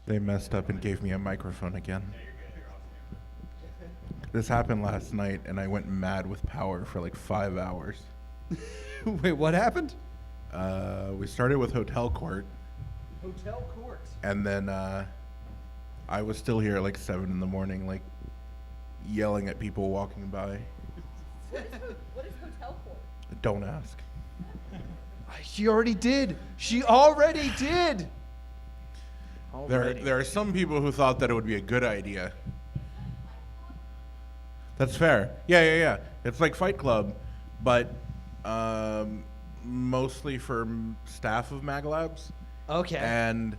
They messed up and gave me a microphone again. This happened last night, and I went mad with power for like 5 hours. Wait, what happened? We started with Hotel Court. Hotel Court. And then I was still here at like 7 in the morning, like yelling at people walking by. What is Hotel Court? Don't ask. She already did. She already did. There are some people who thought that it would be a good idea. That's fair. Yeah. It's like Fight Club, but mostly for staff of MAGLabs. Okay. And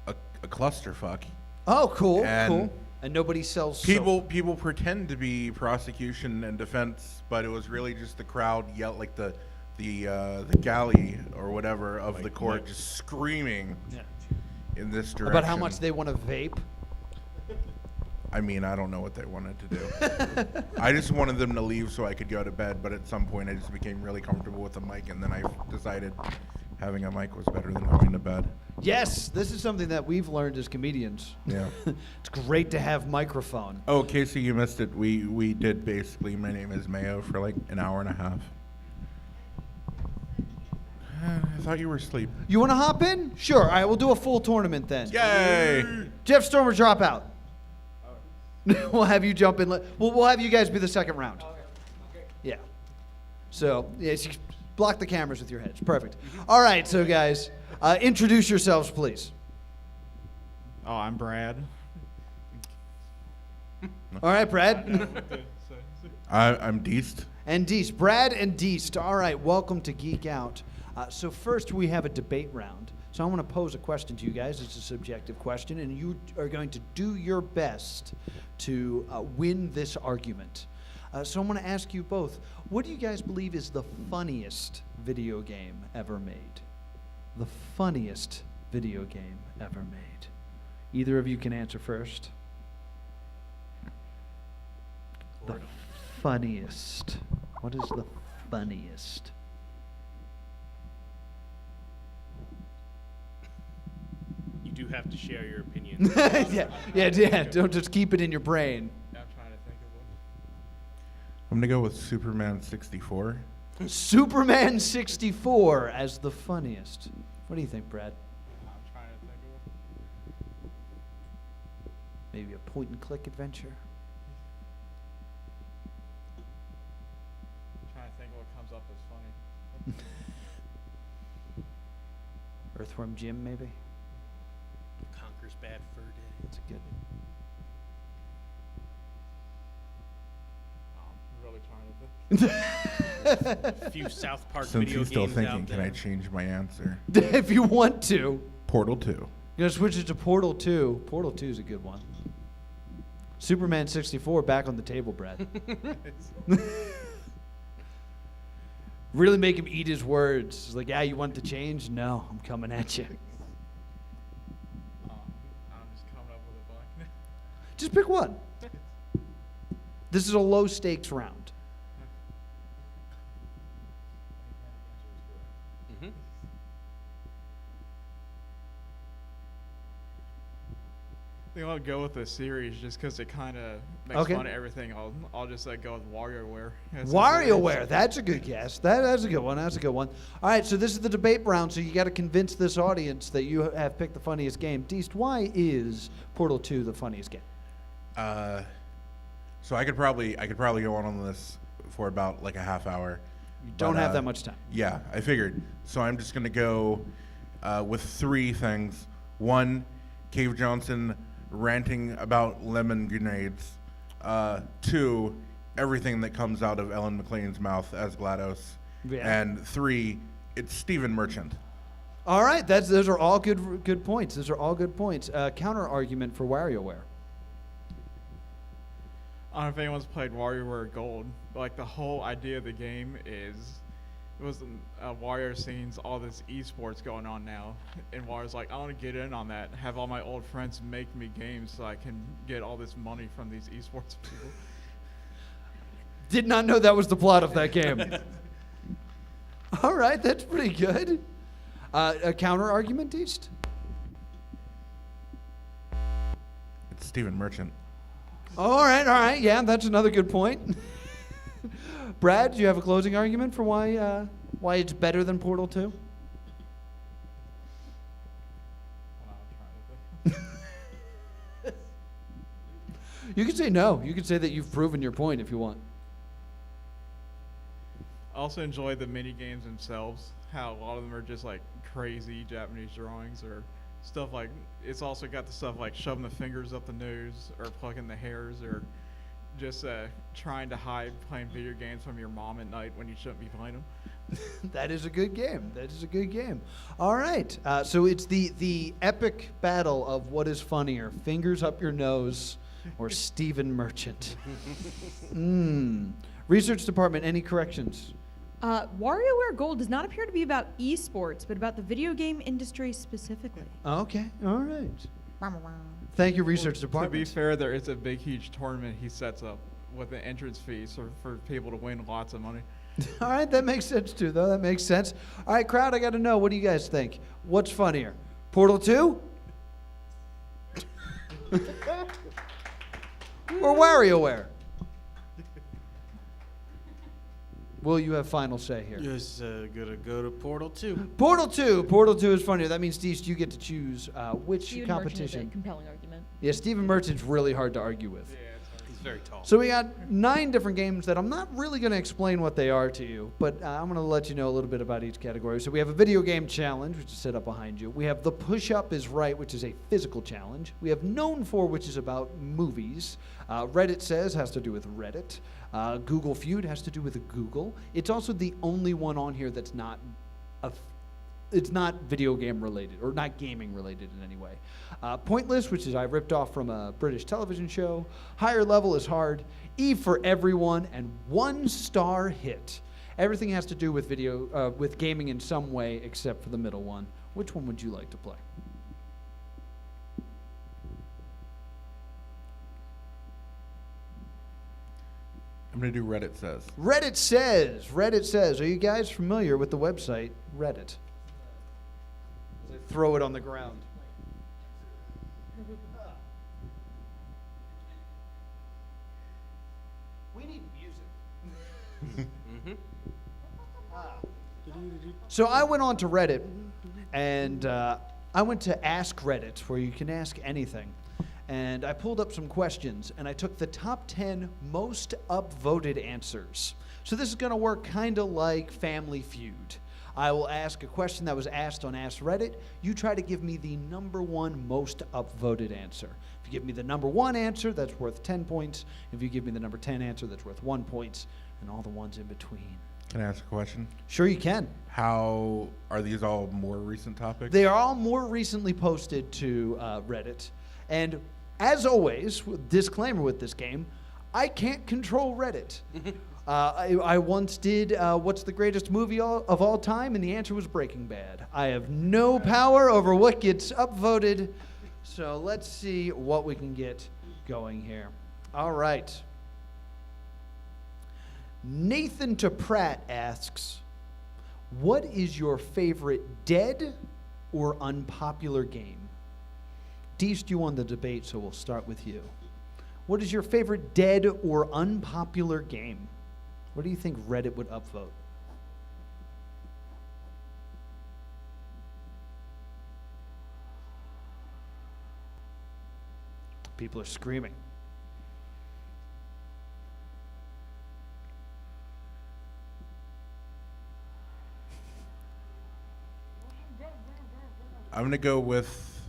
a clusterfuck. Oh, cool. And And nobody sells people. soap. People pretend to be prosecution and defense, but it was really just the crowd like the galley or whatever of the court just screaming in this direction. About how much they want to vape. I mean, I don't know what they wanted to do. I just wanted them to leave so I could go to bed, but at some point I just became really comfortable with the mic, and then I decided having a mic was better than going to bed. Yes, this is something that we've learned as comedians. Yeah. It's great to have microphone. Oh, Casey, you missed it. We did basically My Name is Mayo for like an hour and a half. I thought you were asleep. You want to hop in? Sure. All right, we'll do a full tournament then. Yay! Jeff Stormer, drop out. We'll have you jump in. We'll have you guys be the second round. Okay. Yeah. So, yes, you block the cameras with your heads. Perfect. All right, so guys, introduce yourselves, please. Oh, I'm Brad. All right, Brad. I'm Deist. And Deist. Brad and Deist. All right, welcome to Geek Out. So first we have a debate round. So I want to pose a question to you guys. It's a subjective question, and you are going to do your best to win this argument. So I'm going to ask you both, what do you guys believe is the funniest video game ever made? The funniest video game ever made. Either of you can answer first. The funniest. What is the funniest? You do have to share your opinion. yeah. Don't just keep it in your brain. I'm trying to think of one. I'm going to go with Superman 64. Superman 64 as the funniest. What do you think, Brad? I'm trying to think of one. Maybe a point-and-click adventure? I'm trying to think what comes up as funny. Earthworm Jim, maybe? Conquers Bad Fur Day. That's a good I'm really trying to think. A few South Park Since video he's still games thinking, out can there. I change my answer? If you want to. Portal 2. You're going to switch it to Portal 2. Portal 2 is a good one. Superman 64 back on the table, Brad. Really make him eat his words. It's like, yeah, you want to change? No, I'm coming at you. I'm just coming up with a blank. Just pick one. This is a low-stakes round. Mhm. I think I'll go with the series just because it kind of makes Okay. fun of everything. I'll just go with WarioWare. WarioWare, that's a good guess. That's a good one. That's a good one. All right, so this is the debate round, so you got to convince this audience that you have picked the funniest game. Deist, why is Portal 2 the funniest game? So I could probably go on this for about like a half hour. You don't have that much time. Yeah, I figured. So I'm just gonna go with 3 things. 1, Cave Johnson ranting about lemon grenades. 2, everything that comes out of Ellen McLean's mouth as GLaDOS. Yeah. And 3, it's Stephen Merchant. All right, those are all good points. Those are all good points. Counter argument for WarioWare. I don't know if anyone's played WarioWare Gold, but like the whole idea of the game is it was Wario scenes all this esports going on now, and Wario's like, I want to get in on that, have all my old friends make me games so I can get all this money from these esports people. Did not know that was the plot of that game. All right, that's pretty good. A counter argument, Deist? Stephen Merchant. All right. Yeah, that's another good point. Brad, do you have a closing argument for why it's better than Portal 2? You can say no. You can say that you've proven your point if you want. I also enjoy the mini games themselves. How a lot of them are just like crazy Japanese drawings or stuff like. It's also got the stuff like shoving the fingers up the nose or plucking the hairs or just trying to hide playing video games from your mom at night when you shouldn't be playing them. That is a good game. That is a good game. All right. So it's the epic battle of what is funnier, fingers up your nose or Stephen Merchant. Research department, any corrections? WarioWare Gold does not appear to be about esports, but about the video game industry specifically. Okay. All right. Thank you, research department. To be fair, there is a big, huge tournament he sets up with an entrance fee for people to win lots of money. All right, that makes sense too, though. That makes sense. All right, crowd, I got to know. What do you guys think? What's funnier, Portal 2 or WarioWare? Will you have final say here? Just gonna go to Portal 2. Portal 2. Portal 2 is funnier. That means, Dees, you get to choose which Stephen competition. Merchant is a compelling argument. Yeah, Stephen Merchant's really hard to argue with. He's very tall. So we got 9 different games that I'm not really going to explain what they are to you, but I'm going to let you know a little bit about each category. So we have a video game challenge, which is set up behind you. We have the push-up is right, which is a physical challenge. We have known for, which is about movies. Reddit says has to do with Reddit. Google Feud has to do with Google. It's also the only one on here that's not it's not video game related or not gaming related in any way. Pointless, which is I ripped off from a British television show. Higher Level is hard. E for everyone, and 1-star hit. Everything has to do with video, with gaming in some way, except for the middle one. Which one would you like to play? I'm going to do Reddit says. Reddit says. Reddit says. Are you guys familiar with the website Reddit? Throw it on the ground. We need music. So I went on to Reddit, and I went to Ask Reddit, where you can ask anything. And I pulled up some questions, and I took the top 10 most upvoted answers. So this is going to work kind of like Family Feud. I will ask a question that was asked on Ask Reddit. You try to give me the number 1 most upvoted answer. If you give me the number 1 answer, that's worth 10 points. If you give me the number 10 answer, that's worth 1 point, and all the ones in between. Can I ask a question? Sure you can. How are these all more recent topics? They are all more recently posted to Reddit. And as always, disclaimer with this game, I can't control Reddit. I once did what's the greatest movie of all time, and the answer was Breaking Bad. I have no power over what gets upvoted, so let's see what we can get going here. All right. Nathan to Pratt asks, what is your favorite dead or unpopular game? Deest, you won the debate, so we'll start with you. What is your favorite dead or unpopular game? What do you think Reddit would upvote? People are screaming. I'm going to go with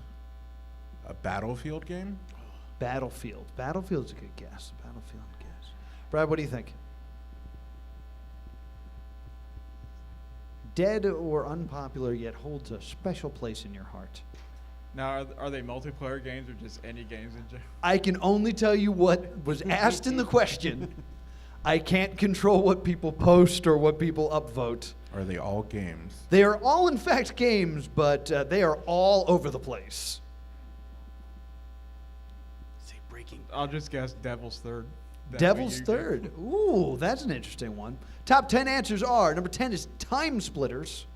a Battlefield game. Battlefield. Battlefield's a good guess. Battlefield guess. Brad, what do you think? Dead or unpopular, yet holds a special place in your heart. Now, are they multiplayer games or just any games in general? I can only tell you what was asked in the question. I can't control what people post or what people upvote. Are they all games? They are all, in fact, games, but they are all over the place. Say Breaking. I'll just guess Devil's Third. That Devil's way you go. Third. Ooh, that's an interesting one. Top 10 answers are, number 10 is Time Splitters.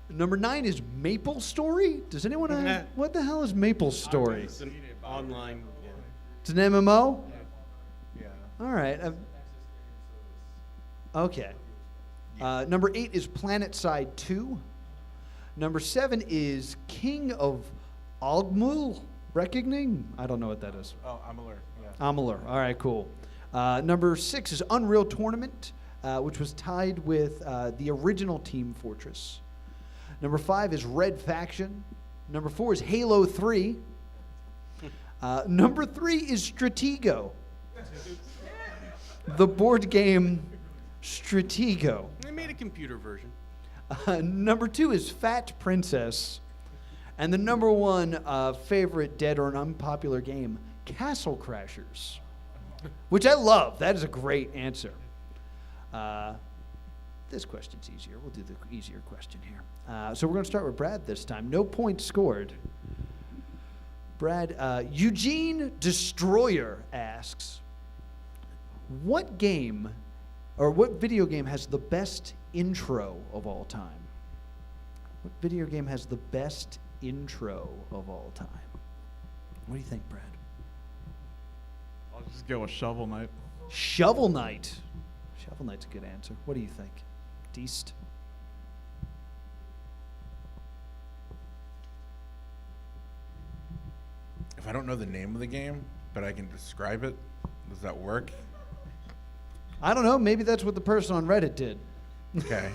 Number 9 is Maple Story. Does anyone know what the hell is Maple Story? It's an online. Yeah. It's an MMO? Yeah. All right. Okay. Number 8 is PlanetSide 2. Number 7 is King of Ogmul Reckoning. I don't know what that is. Oh, I'm alert. Yeah. Amalur. All right, cool. Number 6 is Unreal Tournament, which was tied with the original Team Fortress. Number 5 is Red Faction. Number 4 is Halo 3. Number 3 is Stratego. The board game Stratego. They made a computer version. Number 2 is Fat Princess. And the number 1 favorite dead or an unpopular game, Castle Crashers. Which I love. That is a great answer. This question's easier. We'll do the easier question here. So we're going to start with Brad this time. No points scored. Brad, Eugene Destroyer asks, what game or what video game has the best intro of all time? What video game has the best intro of all time? What do you think, Brad? I'll just go with Shovel Knight. Shovel Knight. Shovel Knight's a good answer. What do you think? Deist? If I don't know the name of the game, but I can describe it, does that work? I don't know. Maybe that's what the person on Reddit did. Okay.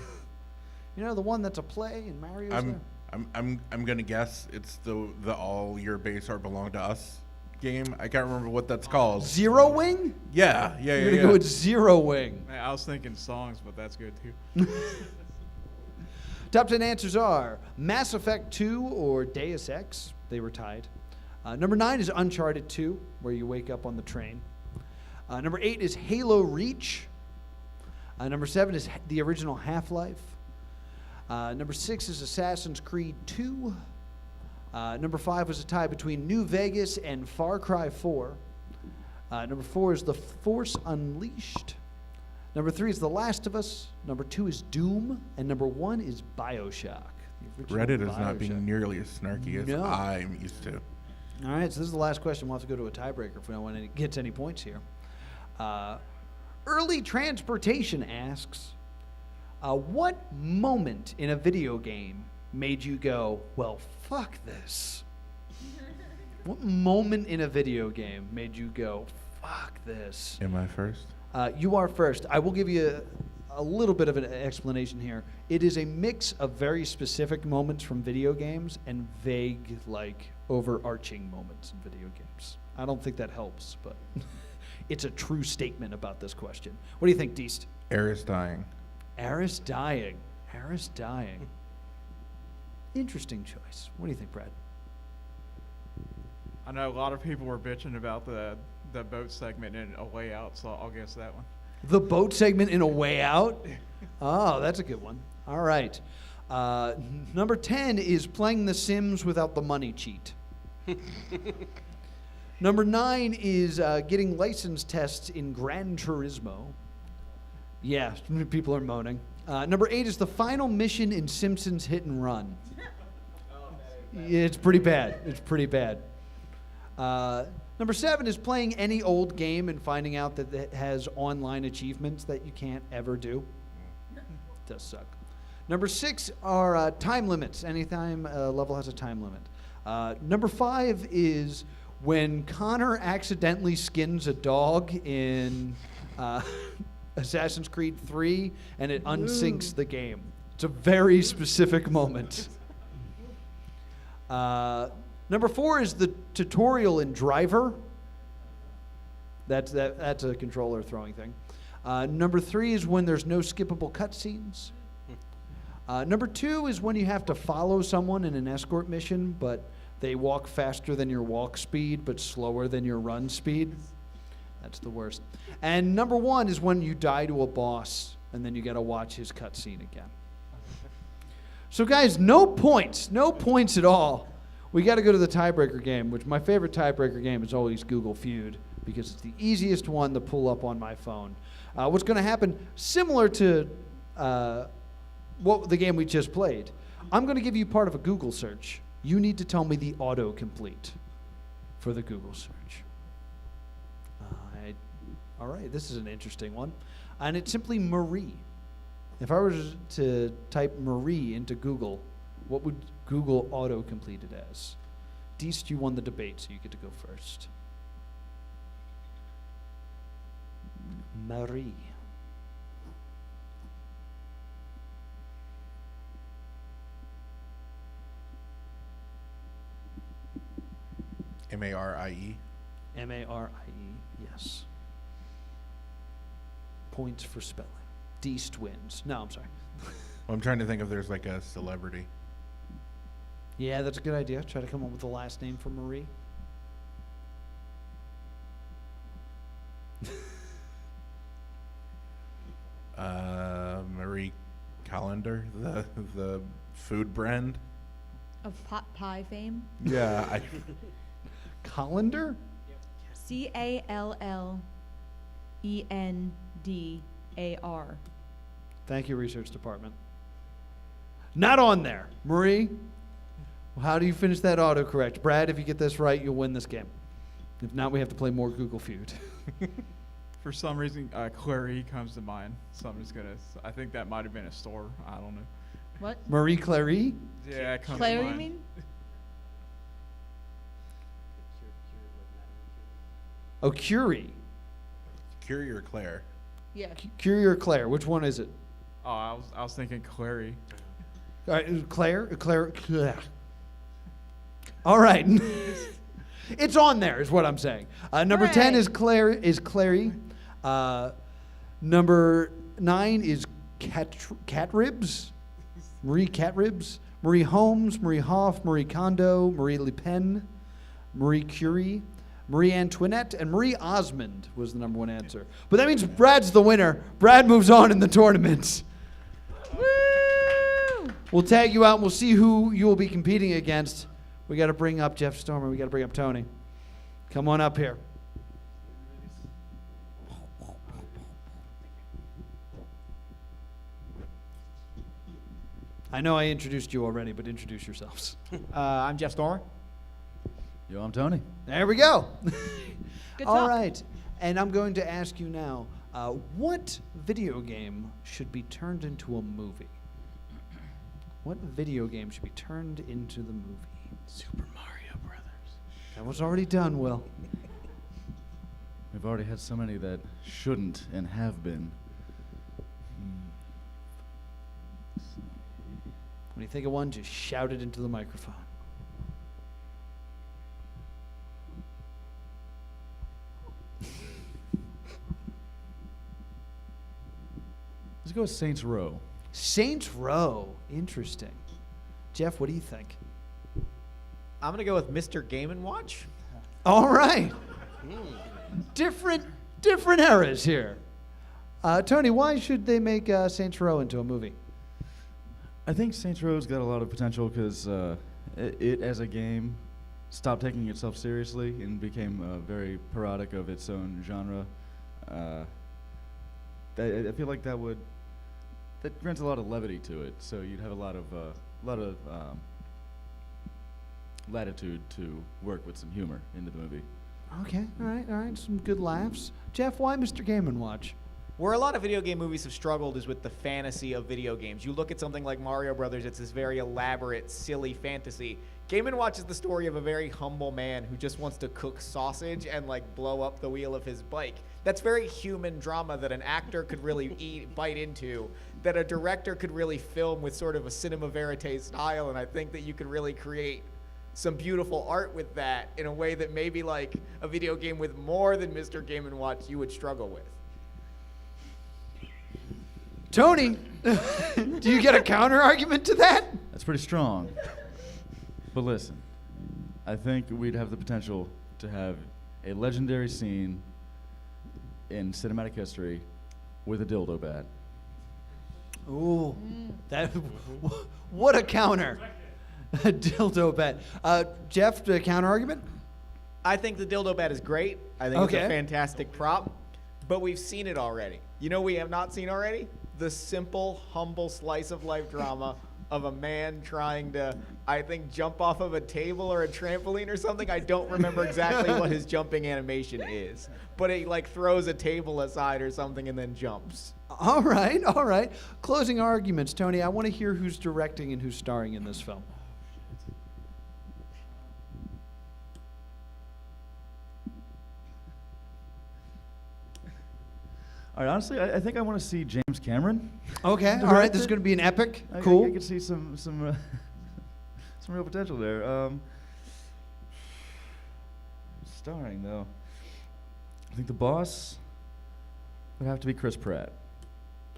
You know, the one that's a play and Mario's there? I'm gonna guess it's the all your base art belong to us game. I can't remember what that's called. Zero Wing? Yeah. You're gonna go with Zero Wing. Man, I was thinking songs, but that's good too. Top 10 answers are Mass Effect 2 or Deus Ex. They were tied. Number 9 is Uncharted 2, where you wake up on the train. Number 8 is Halo Reach. Number 7 is the original Half-Life. Number 6 is Assassin's Creed 2. Number 5 was a tie between New Vegas and Far Cry 4. Number 4 is The Force Unleashed. Number 3 is The Last of Us. Number 2 is Doom. And number 1 is Bioshock. the original Reddit is not being Bioshock. nearly as snarky as No. I'm used to. All right, so this is the last question. We'll have to go to a tiebreaker if we don't want to get any points here. Early Transportation asks, what moment in a video game made you go, well, fuck this? What moment in a video game made you go, fuck this? Am I first? You are first. I will give you a little bit of an explanation here. It is a mix of very specific moments from video games and vague, like, overarching moments in video games. I don't think that helps, but it's a true statement about this question. What do you think, Deist? Eris dying. Eris dying. Eris dying. Interesting choice. What do you think, Brad? I know a lot of people were bitching about the boat segment in A Way Out, so I'll guess that one. The boat segment in A Way Out? Oh, that's a good one. All right. Number 10 is playing The Sims without the money cheat. Number 9 is getting license tests in Gran Turismo. Yeah, people are moaning. Number 8 is the final mission in Simpsons Hit and Run. Yeah, it's pretty bad. It's pretty bad. Number 7 is playing any old game and finding out that it has online achievements that you can't ever do. Does suck. Number 6 are time limits. Anytime a level has a time limit. Number 5 is when Connor accidentally skins a dog in Assassin's Creed 3 and it unsyncs the game. It's a very specific moment. Number 4 is the tutorial in Driver. That's a controller throwing thing. Number 3 is when there's no skippable cutscenes. Number 2 is when you have to follow someone in an escort mission, but they walk faster than your walk speed, but slower than your run speed. That's the worst. And number 1 is when you die to a boss, and then you got to watch his cutscene again. So guys, no points at all. We got to go to the tiebreaker game, which my favorite tiebreaker game is always Google Feud, because it's the easiest one to pull up on my phone. What's going to happen, similar to the game we just played, I'm going to give you part of a Google search. You need to tell me the autocomplete for the Google search. All right, this is an interesting one. And it's simply Marie. If I were to type Marie into Google, what would Google auto-complete it as? Deist, you won the debate, so you get to go first. Marie. Marie. Marie, yes. Points for spelling. Deist wins. No, I'm sorry. Well, I'm trying to think if there's like a celebrity. Yeah, that's a good idea. Try to come up with the last name for Marie. Marie Callender, the food brand. Of pot pie fame. Yeah, Colander? CALLENDAR. Thank you, research department. Not on there. Marie, how do you finish that autocorrect? Brad, if you get this right, you'll win this game. If not, we have to play more Google Feud. For some reason, Clary comes to mind, so I'm just gonna. I think that might have been a store. I don't know. What? Marie Clary? Yeah, it comes Claire, to you mind. mean? Oh, Curie. Curie or Claire? Yeah. Curie or Claire? Which one is it? Oh, I was thinking Clary. All right, Claire? Claire. All right. It's on there, is what I'm saying. Number 10 is Clary. Number 9 is Catribs. Marie Catribs. Marie Holmes, Marie Hoff, Marie Kondo, Marie Le Pen, Marie Curie, Marie Antoinette, and Marie Osmond was the number 1 answer. But that means Brad's the winner. Brad moves on in the tournament. Woo! We'll tag you out and we'll see who you will be competing against. We got to bring up Jeff Stormer. We got to bring up Tony. Come on up here. I know I introduced you already, but introduce yourselves. I'm Jeff Stormer. Yo, I'm Tony. There we go. Good All talk. right. And I'm going to ask you now, what video game should be turned into a movie? What video game should be turned into the movie? Super Mario Brothers. That was already done, Will. We've already had so many that shouldn't and have been. When you think of one, just shout it into the microphone. Let's go with Saints Row. Saints Row. Interesting. Jeff, what do you think? I'm gonna go with Mr. Game & Watch. All right. Different eras here. Tony, why should they make Saints Row into a movie? I think Saints Row's got a lot of potential because it, as a game, stopped taking itself seriously and became very parodic of its own genre. I feel like that grants a lot of levity to it, so you'd have a lot of latitude to work with some humor into the movie. Okay, all right. Some good laughs. Jeff, why Mr. Game & Watch? Where a lot of video game movies have struggled is with the fantasy of video games. You look at something like Mario Brothers, it's this very elaborate, silly fantasy. Game & Watch is the story of a very humble man who just wants to cook sausage and like blow up the wheel of his bike. That's very human drama that an actor could really bite into, that a director could really film with sort of a cinema verite style, and I think that you could really create some beautiful art with that in a way that maybe like a video game with more than Mr. Game & Watch you would struggle with. Tony, do you get a counter argument to that? That's pretty strong. But listen, I think we'd have the potential to have a legendary scene in cinematic history with a dildo bat. Ooh, what a counter. A dildo bat. Jeff, the counter argument? I think the dildo bat is great. I think it's Okay. a fantastic prop, but we've seen it already. You know we have not seen already? The simple, humble slice of life drama of a man trying to, I think, jump off of a table or a trampoline or something. I don't remember exactly what his jumping animation is, but he like throws a table aside or something and then jumps. All right, all right. Closing arguments, Tony. I want to hear who's directing and who's starring in this film. All right, honestly, I think I want to see James Cameron. Okay, all right. This is going to be an epic. Cool. I could see some some real potential there. Starring though, I think the boss would have to be Chris Pratt.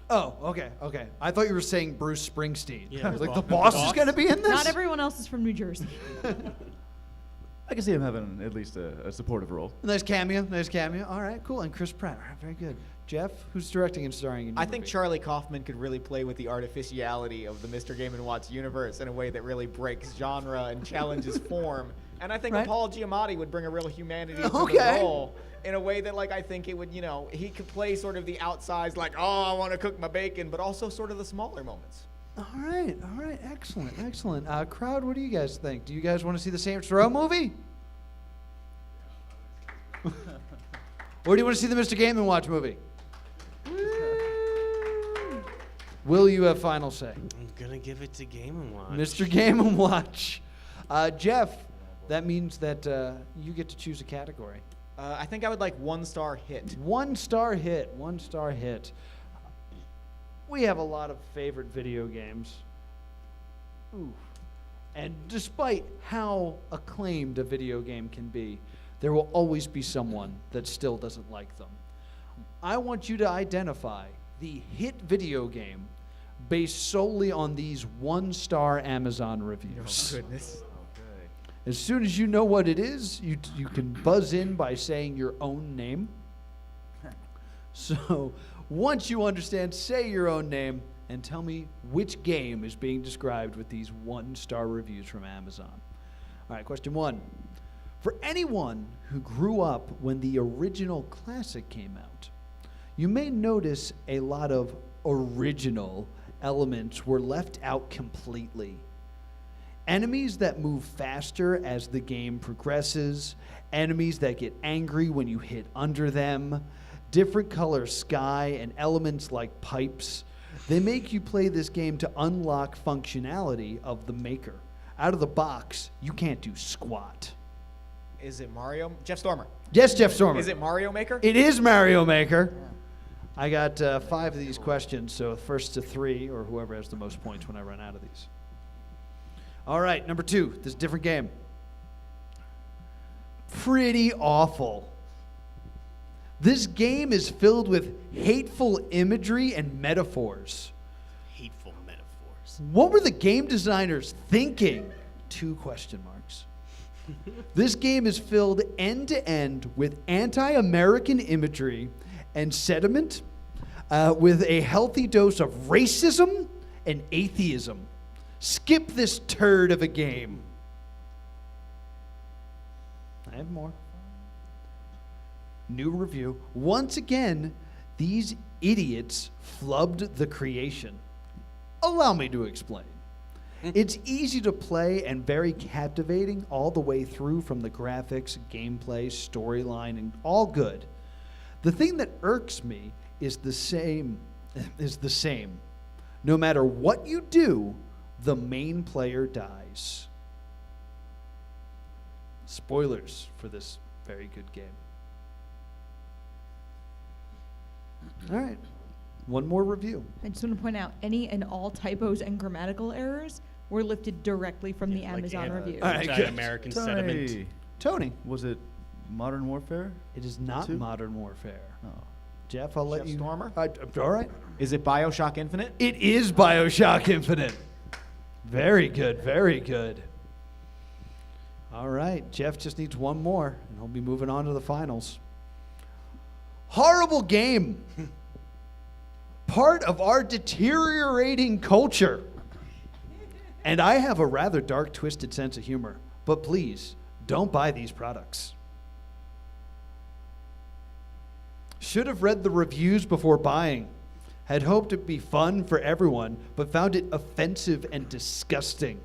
Oh, okay, okay. I thought you were saying Bruce Springsteen. Yeah, I was the like, the boss. boss is going to be in this? Not everyone else is from New Jersey. I can see him having at least a supportive role. Nice cameo, nice cameo. All right, cool. And Chris Pratt. All right, very good. Jeff, who's directing and starring in your I think movie? Charlie Kaufman could really play with the artificiality of the Mr. Game & Watch universe in a way that really breaks genre and challenges form. And I think Right. Paul Giamatti would bring a real humanity to Okay. the role in a way that, like, I think it would, he could play sort of the outsized, like, oh, I want to cook my bacon, but also sort of the smaller moments. All right, excellent, excellent. Crowd, what do you guys think? Do you guys want to see the Saints Row movie? Or do you want to see the Mr. Game & Watch movie? Will you have final say? I'm gonna give it to Game & Watch. Mr. Game & Watch. Jeff, that means that you get to choose a category. I think I would like 1-star hit. 1-star hit, 1-star hit. We have a lot of favorite video games. Ooh. And despite how acclaimed a video game can be, there will always be someone that still doesn't like them. I want you to identify the hit video game based solely on these 1-star Amazon reviews. Goodness. As soon as you know what it is, you can buzz in by saying your own name. So once you understand, say your own name and tell me which game is being described with these 1-star reviews from Amazon. All right, question 1. For anyone who grew up when the original classic came out, you may notice a lot of original elements were left out completely. Enemies that move faster as the game progresses, enemies that get angry when you hit under them, different color sky, and elements like pipes. They make you play this game to unlock functionality of the maker. Out of the box, you can't do squat. Is it Mario? Jeff Stormer. Yes, Jeff Stormer. Is it Mario Maker? It is Mario Maker. I got 5 of these questions, so first to 3, or whoever has the most points when I run out of these. All right, number 2. This is a different game. Pretty awful. This game is filled with hateful imagery and metaphors. Hateful metaphors. What were the game designers thinking? 2 question marks. This game is filled end to end with anti-American imagery and sentiment, with a healthy dose of racism and atheism. Skip this turd of a game. I have more. New review. Once again, these idiots flubbed the creation. Allow me to explain. It's easy to play and very captivating all the way through, from the graphics, gameplay, storyline, and all good. The thing that irks me is the same. No matter what you do, the main player dies. Spoilers for this very good game. All right. One more review. I just want to point out any and all typos and grammatical errors were lifted directly from the Amazon reviews. All right, good. Anti-American sentiment. Tony, Tony. was it Modern Warfare? It is not 2? Modern Warfare. Oh. Jeff, I'll let Jeff you. Stormer? All right. Is it BioShock Infinite? It is BioShock Infinite. Very good, very good. All right, Jeff just needs one more, and he'll be moving on to the finals. Horrible game. Part of our deteriorating culture. And I have a rather dark, twisted sense of humor. But please, don't buy these products. Should have read the reviews before buying. Had hoped it'd be fun for everyone, but found it offensive and disgusting.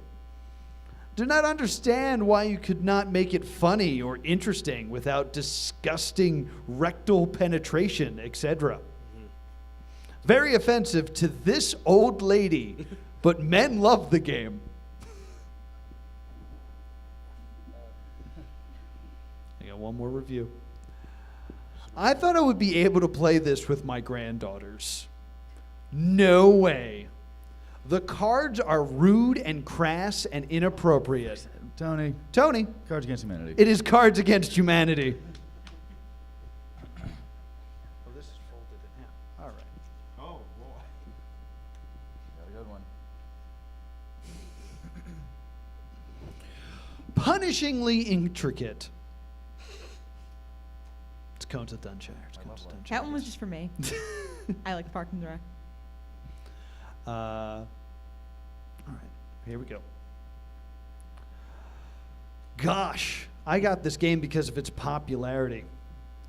Do not understand why you could not make it funny or interesting without disgusting rectal penetration, etc. Very offensive to this old lady, but men love the game. I got one more review. I thought I would be able to play this with my granddaughters. No way. The cards are rude and crass and inappropriate. Tony, Tony, Cards Against Humanity. it is Cards Against Humanity. Oh, this is folded in half. All right. Oh, boy. Got a good one. Punishingly intricate. It's Cones of Dunshire. It's Cones of Dunshire. That one was just for me. I like Park and Rec. All right, here we go. Gosh, I got this game because of its popularity.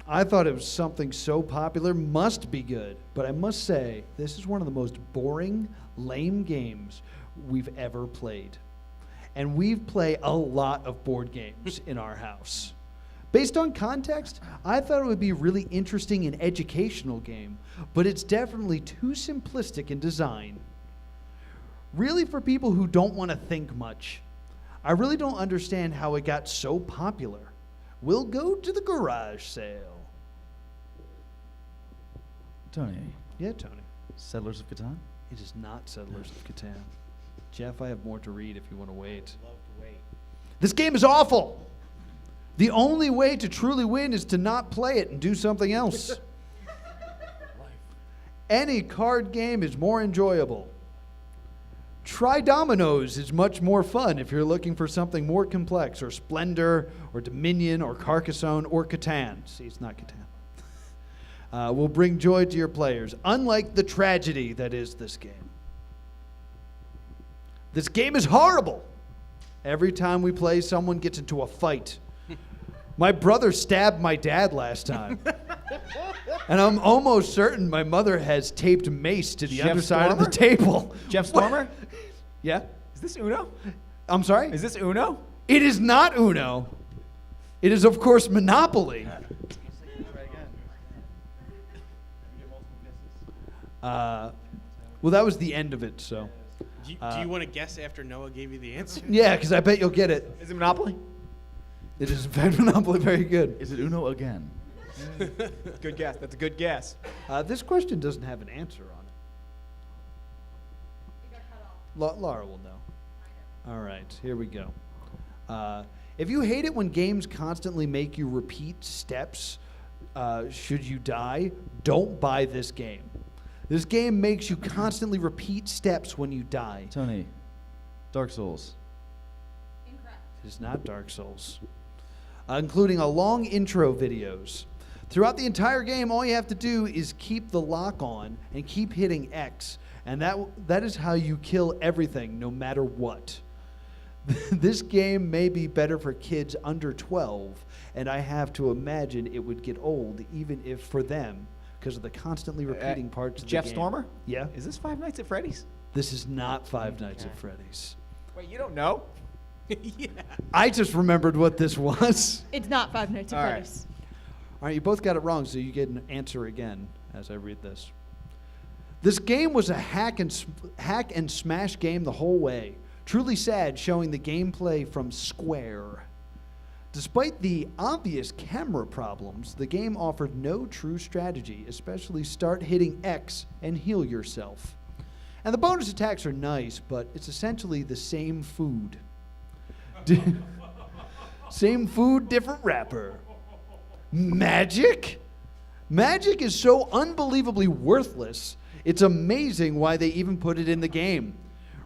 I thought it was something so popular, must be good. But I must say, this is one of the most boring, lame games we've ever played. And we've played a lot of board games in our house. Based on context, I thought it would be a really interesting and educational game, but it's definitely too simplistic in design. Really for people who don't want to think much. I really don't understand how it got so popular. We'll go to the garage sale. Tony, Yeah, Tony. Settlers of Catan? It is not Settlers of Catan. Jeff, I have more to read if you want to wait. Love to wait. This game is awful. The only way to truly win is to not play it and do something else. Any card game is more enjoyable. Try Dominoes is much more fun if you're looking for something more complex, or Splendor, or Dominion, or Carcassonne, or Catan. See, it's not Catan. Will bring joy to your players, unlike the tragedy that is this game. This game is horrible. Every time we play, someone gets into a fight. My brother stabbed my dad last time. And I'm almost certain my mother has taped mace to the Jeff underside of the Stormer? table. Jeff Stormer? Yeah? Is this Uno? I'm sorry? Is this Uno? It is not Uno. It is, of course, Monopoly. Well, that was the end of it, so. Do you want to guess after Noah gave you the answer? Yeah, because I bet you'll get it. Is it Monopoly? It is in fact Monopoly, very good. Is it Uno again? Good guess. That's a good guess. This question doesn't have an answer on it. Laura will know. All right, here we go. If you hate it when games constantly make you repeat steps, should you die, don't buy this game. This game makes you constantly repeat steps when you die. Tony, Dark Souls. It is not Dark Souls. Including a long intro videos. Throughout the entire game, all you have to do is keep the lock on and keep hitting X. And that is how you kill everything, no matter what. This game may be better for kids under 12, and I have to imagine it would get old, even if for them, because of the constantly repeating parts of the Jeff game. Stormer? Yeah? Is this Five Nights at Freddy's? This is not Five Nights at Freddy's. Wait, you don't know? Yeah. I just remembered what this was. It's not Five Nights at All right. Freddy's. All right, you both got it wrong, so you get an answer again as I read this. This game was a hack and smash game the whole way. Truly sad, showing the gameplay from Square. Despite the obvious camera problems, the game offered no true strategy, especially start hitting X and heal yourself. And the bonus attacks are nice, but it's essentially the same food. Same food, different wrapper. Magic? Magic is so unbelievably worthless, it's amazing why they even put it in the game.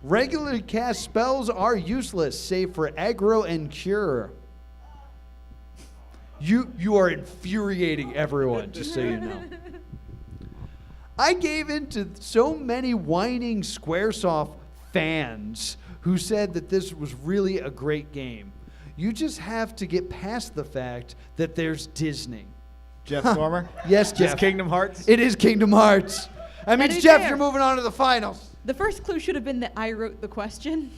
Regularly cast spells are useless, save for aggro and cure. You are infuriating everyone, just so you know. I gave in to so many whining Squaresoft fans who said that this was really a great game. You just have to get past the fact that there's Disney. Jeff Stormer? Yes, Just Jeff. Kingdom Hearts? It is Kingdom Hearts. That to means, be Jeff, fair. you're moving on to the finals. The first clue should have been that I wrote the question.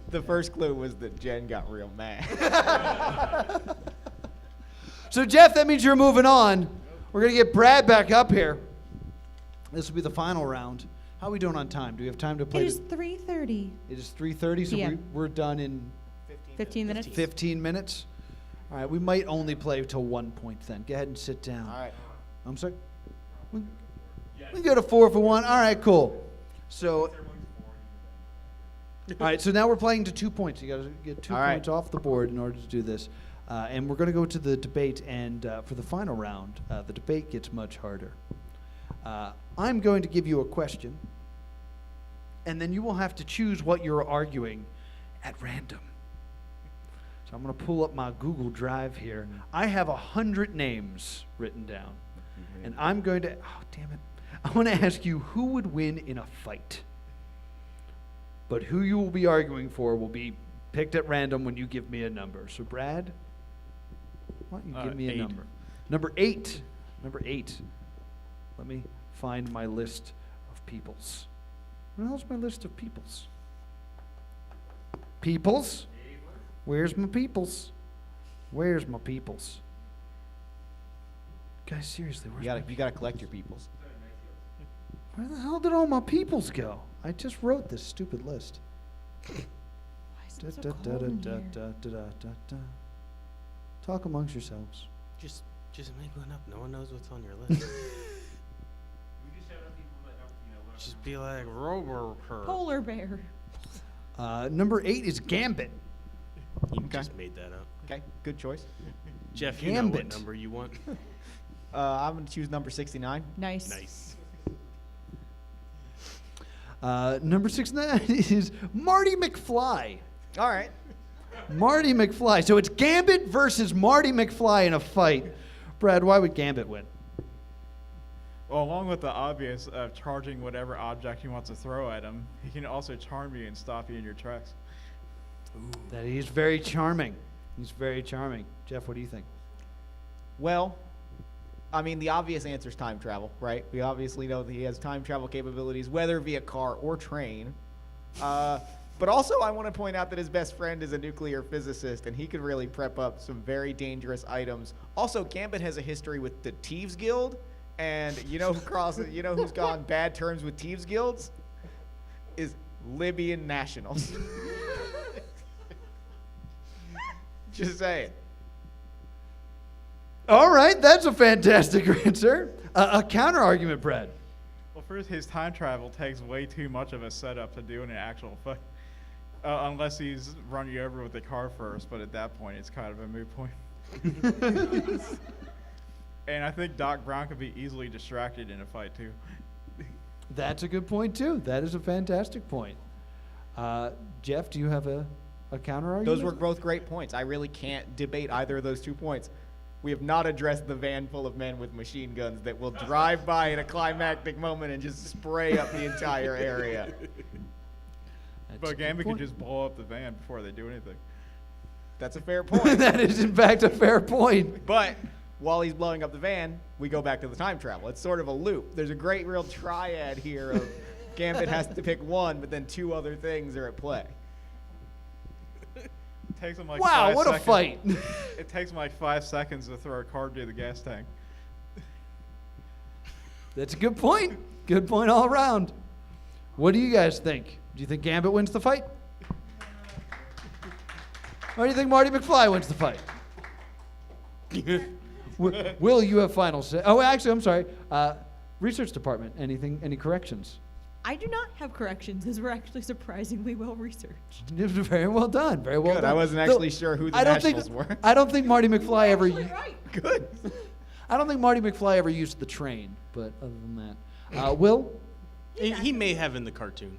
The first clue was that Jen got real mad. So, Jeff, that means you're moving on. We're going to get Brad back up here. This will be the final round. How are we doing on time? Do we have time to play? It is 3:30. It is 3:30, so PM. we're done in 15 minutes. 15 minutes. All right, we might only play till 1 point then. Go ahead and sit down. All right. I'm sorry? We go to 4 for 1. All right, cool. So, all right, so now we're playing to 2 points. You got to get 2 All right. points off the board in order to do this. And we're going to go to the debate. And for the final round, the debate gets much harder. I'm going to give you a question, and then you will have to choose what you're arguing at random. So I'm going to pull up my Google Drive here. I have 100 names written down, and I'm going to, oh, damn it. I want to ask you who would win in a fight. But who you will be arguing for will be picked at random when you give me a number. So, Brad, why don't you give me a 8. number? Number 8. Number 8. Let me find my list of peoples. Where the hell's my list of peoples? Peoples? Where's my peoples? Where's my peoples? Guys, seriously, where's You gotta collect your peoples. where the hell did all my peoples go? I just wrote this stupid list. Why is it so cold in here? Talk amongst yourselves. Just make one up. No one knows what's on your list. Just be like Roborker. Polar bear. Number 8 is Gambit. You Okay. just made that up. Okay, good choice. Jeff, you know what Gambit. number you want. I'm gonna choose number 69. Nice. Nice. Number 69 is Marty McFly. All right. Marty McFly. So it's Gambit versus Marty McFly in a fight. Brad, why would Gambit win? Well, along with the obvious of charging whatever object he wants to throw at him, he can also charm you and stop you in your tracks. That he's very charming. He's very charming. Jeff, what do you think? Well, I mean, the obvious answer is time travel, right? We obviously know that he has time travel capabilities, whether via car or train. But also, I want to point out that his best friend is a nuclear physicist, and he could really prep up some very dangerous items. Also, Gambit has a history with the Thieves Guild, and you know who's gone bad terms with Thieves Guilds? Is Libyan nationals. Just saying. All right, that's a fantastic answer. A counter argument, Brad. Well, first, his time travel takes way too much of a setup to do in an actual fight. Unless he's run you over with the car first, but at that point, it's kind of a moot point. And I think Doc Brown could be easily distracted in a fight, too. That's a good point, too. That is a fantastic point. Jeff, do you have a counter argument? Those were both great points. I really can't debate either of those 2 points. We have not addressed the van full of men with machine guns that will drive by at a climactic moment and just spray up the entire area. That's a But good Gambit point. can just blow up the van before they do anything. That's a fair point. That is, in fact, a fair point. But while he's blowing up the van, we go back to the time travel. It's sort of a loop. There's a great real triad here of Gambit has to pick one, but then 2 other things are at play. It takes him like Wow, 5 what a seconds. fight. It takes him like 5 seconds to throw a card to the gas tank. That's a good point. Good point all around. What do you guys think? Do you think Gambit wins the fight? Or do you think Marty McFly wins the fight? Will, you have final say? Oh, actually, I'm sorry. Research department, any corrections? I do not have corrections. These were actually surprisingly well researched. Very well done. Very well Good. done. I wasn't actually sure who the I don't nationals think, were. I don't think Marty McFly ever. Actually right. Good. I don't think Marty McFly ever used the train. But other than that, Will, He may have in the cartoon.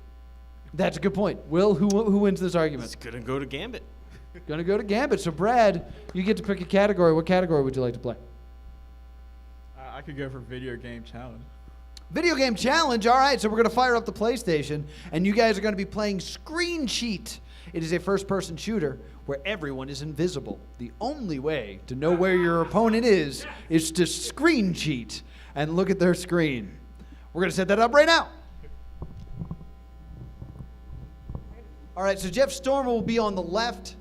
that's a good point. Will, who wins this argument? It's gonna go to Gambit. Gonna go to Gambit. So Brad, you get to pick a category. What category would you like to play? I could go for video game challenge. Video game challenge. All right, so we're going to fire up the PlayStation, and you guys are going to be playing Screen Cheat. It is a first-person shooter where everyone is invisible. The only way to know where your opponent is to screen cheat and look at their screen. We're going to set that up right now. All right, so Jeff Stormer will be on the left.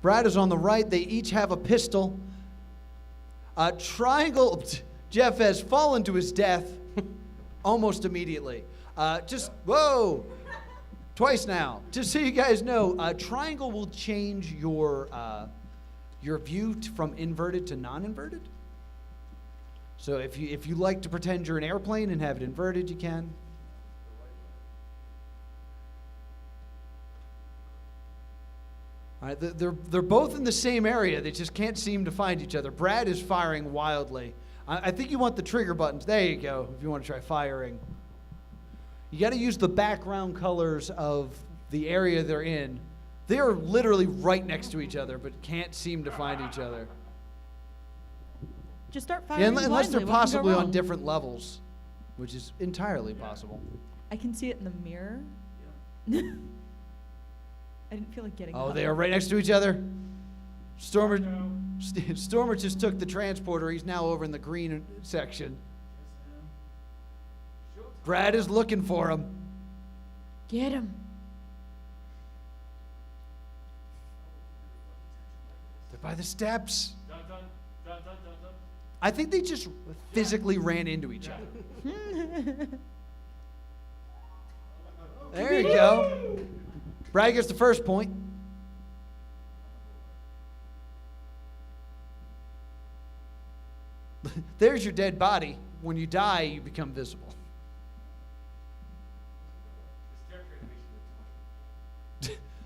Brad is on the right. They each have a pistol. Triangle. Jeff has fallen to his death almost immediately. Whoa. Twice now. Just so you guys know, triangle will change your view from inverted to non-inverted. So if you like to pretend you're an airplane and have it inverted, you can. All right, they're both in the same area. They just can't seem to find each other. Brad is firing wildly. I think you want the trigger buttons. There you go, if you want to try firing. You got to use the background colors of the area they're in. They are literally right next to each other, but can't seem to find each other. Just start firing Yeah, unless blindly. they're What can go possibly on wrong? different levels, which is entirely possible. I can see it in the mirror. I didn't feel like getting Oh, up. they are right next to each other. Stormer just took the transporter. He's now over in the green section. Brad is looking for him. Get him. They're by the steps. I think they just physically ran into each other. There you go. Brad gets the first point. There's your dead body. When you die, you become visible.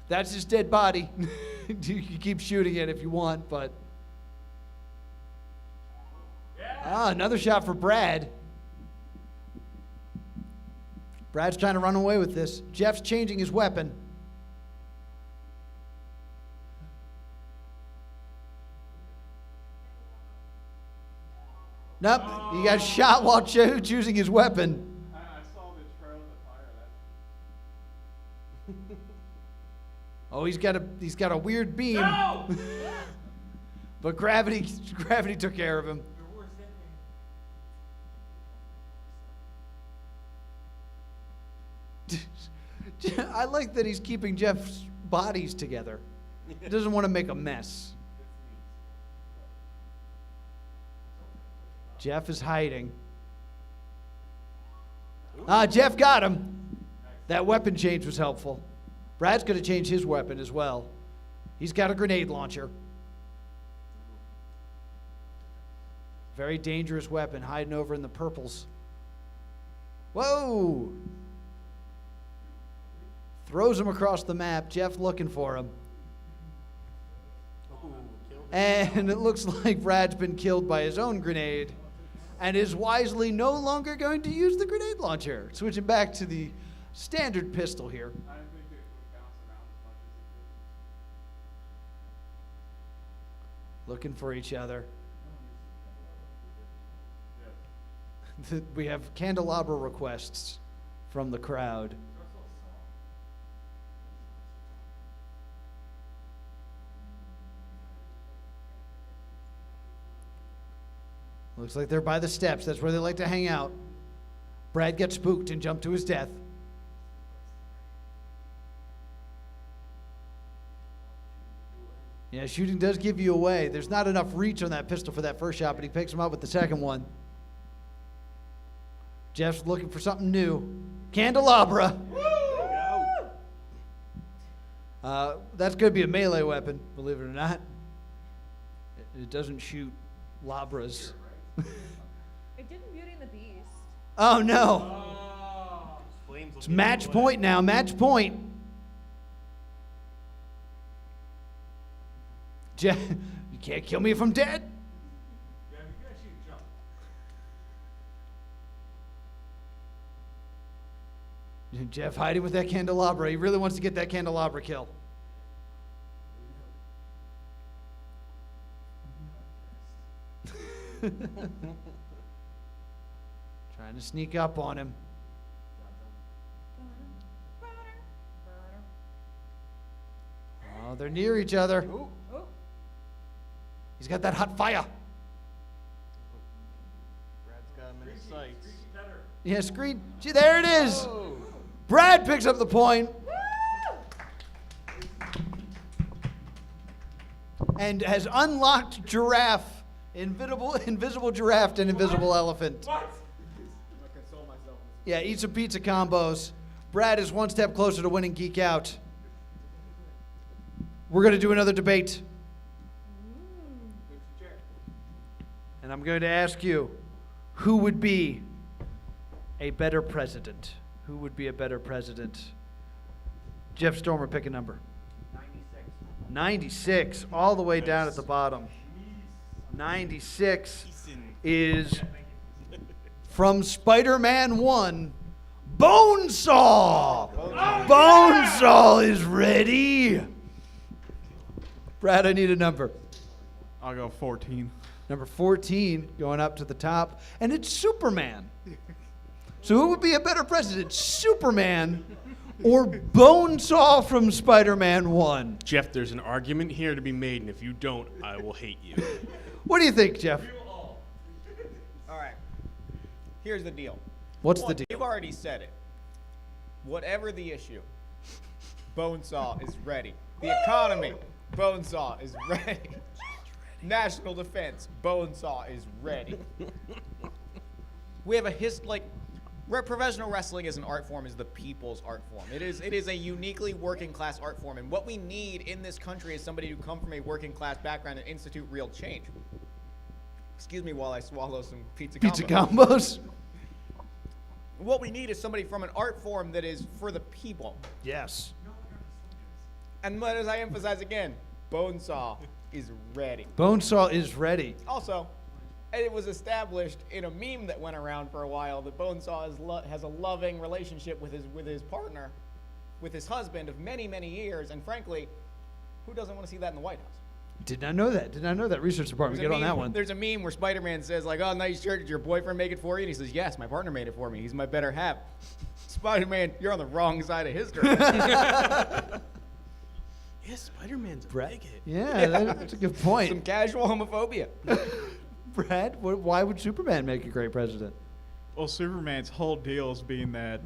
That's his dead body. You can keep shooting it if you want, but... another shot for Brad. Brad's trying to run away with this. Jeff's changing his weapon. Nope, he got shot while choosing his weapon. I saw the trail of the fire. Oh, he's got a weird beam. No! But gravity took care of him. I like that he's keeping Jeff's bodies together. He doesn't want to make a mess. Jeff is hiding. Jeff got him. That weapon change was helpful. Brad's going to change his weapon as well. He's got a grenade launcher. Very dangerous weapon, hiding over in the purples. Whoa! Throws him across the map. Jeff looking for him. And it looks like Brad's been killed by his own grenade and is wisely no longer going to use the grenade launcher. Switching back to the standard pistol here. I didn't think it would bounce around as much as it Looking for each other. We have candelabra requests from the crowd. Looks like they're by the steps. That's where they like to hang out. Brad gets spooked and jumped to his death. Yeah, shooting does give you away. There's not enough reach on that pistol for that first shot, but he picks him up with the second one. Jeff's looking for something new. Candelabra. That's going to be a melee weapon, believe it or not. It doesn't shoot labras. It did in Beauty and the Beast. Oh, no. It's match point now. Match point. Jeff, you can't kill me if I'm dead. Yeah, you can actually jump. Jeff hiding with that candelabra. He really wants to get that candelabra kill. Trying to sneak up on him. Oh, they're near each other. Oh. He's got that hot fire. Brad's got him in his sights. Yeah, screen. See, there it is. Brad picks up the point. And has unlocked giraffe, invisible giraffe and invisible elephant. What? Yeah, eat some pizza combos. Brad is one step closer to winning Geek Out. We're going to do another debate. And I'm going to ask you, who would be a better president? Who would be a better president? Jeff Stormer, pick a number. 96, all the way down at the bottom. 96 is from Spider-Man 1, Bonesaw. Bonesaw is ready. Brad, I need a number. I'll go 14. Number 14 going up to the top, and it's Superman. So who would be a better president, Superman or Bonesaw from Spider-Man 1? Jeff, there's an argument here to be made, and if you don't, I will hate you. What do you think, Jeff? All right. Here's the deal. What's One, the deal? You've already said it. Whatever the issue, Bonesaw is ready. The economy, Bonesaw is ready. National defense, Bonesaw is ready. We have professional wrestling as an art form is the people's art form. It is a uniquely working class art form, and what we need in this country is somebody who come from a working class background and institute real change. Excuse me while I swallow some pizza Combos? What we need is somebody from an art form that is for the people. Yes. And as I emphasize again, Bonesaw is ready. Bonesaw is ready. Also, it was established in a meme that went around for a while that Bonesaw has a loving relationship with his partner, with his husband of many, many years. And frankly, who doesn't want to see that in the White House? Did not know that. Research department, get on that one. There's a meme where Spider-Man says, like, oh, nice shirt. Did your boyfriend make it for you? And he says, yes, my partner made it for me. He's my better half. Spider-Man, you're on the wrong side of history. Yeah, Spider-Man's a Brad? big hit. Yeah, that's a good point. Some casual homophobia. Brad, why would Superman make a great president? Well, Superman's whole deal is being that